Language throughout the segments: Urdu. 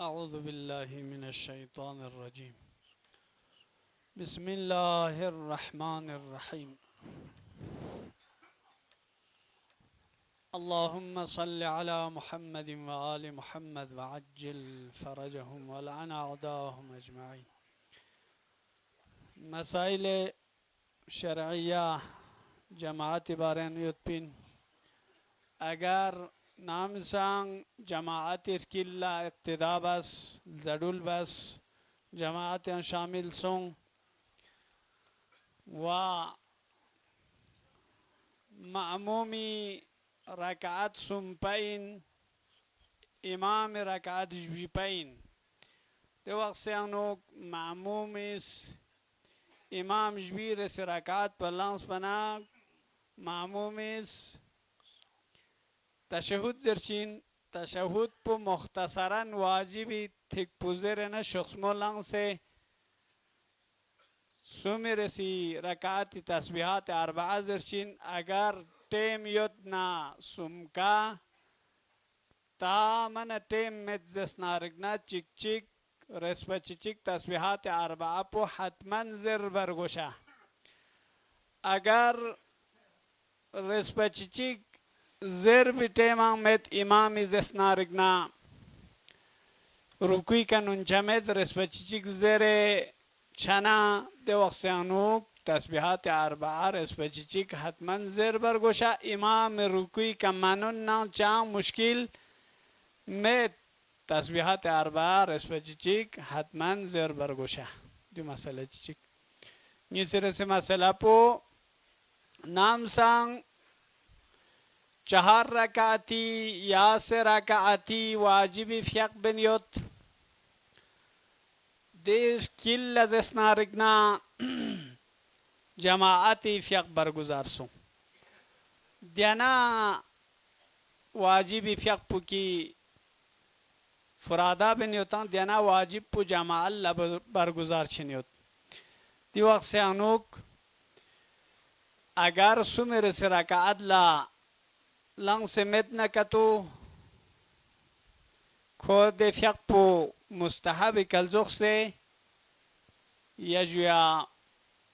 أعوذ بالله من الشيطان الرجيم. بسم الله الرحمن الرحيم. اللهم صل على محمد وآل محمد وعجل فرجهم ولعن أعداءهم أجمعين. مسائل شرعية جماعت بارن يتبين اگر نام سان جماعت ارکلا اقتدا بس زدول بس جماعت شامل سون و معمومی رکعت سنپین امام رکعت جویپین دو وقت سیانو معمومیس امام جبیر اس رکعت پر لانس بنا معمومیس تشهد درچین تشهد پو مختصرا واجبی تک پوزرنا شخص مولان سے سومی رسی رکعت تسبیحات اربعه زرچین اگر تیم یدنا سمکا تا من تیم متزس نارگنا چک چک رسپا چک تسبیحات اربعه پو حتما زر برگوشا اگر رسپا چک زر بھی تیماں میت امامی زس نارگنا رکوی کنون چمید رسپا چک زر چنا دے وقسیانوک تسبیحات اربعه رسپا چک حتما زر برگوشا امام رکوی کمانون نا چاں مشکل میت تسبیحات اربعه رسپا چک حتما زر برگوشا دو مسئلہ چک نیسی رسی مسئلہ پو نام سانگ 4 رکعتی یا 3 رکعتی واجبی فیق بنیوت دیر کل از نارگنا جماعتی فیق برگزار سو دینا واجبی فیق پو کی فرادا بنیوتان دینا واجب پو جماعت برگزار چنیوت دی وقت سے انوک اگر سمر سے رکعت لا لانگ سمیت نکتو خود فیق پو مستحب کلزخ سے یا جویا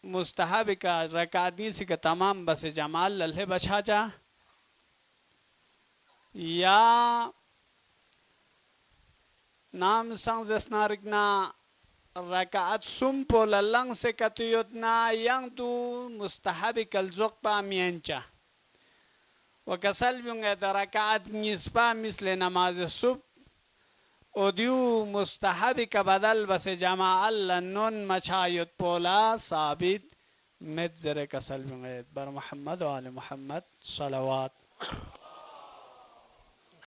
مستحب کا رکعت نیسی کا تمام بس جمال للہ بچا جا یا نام سانز اسنارگنا رکعت سم پو للنگ سے کتو یدنا ینگ دو مستحب کلزخ پا مینچا وكسل بيونغ دركات نسبة مثل نماز الصبح وديو مستحب كبدل بس جماعة لنون مشايط بولا ثابت متزر كسل بيونغ بر محمد وآل محمد صلوات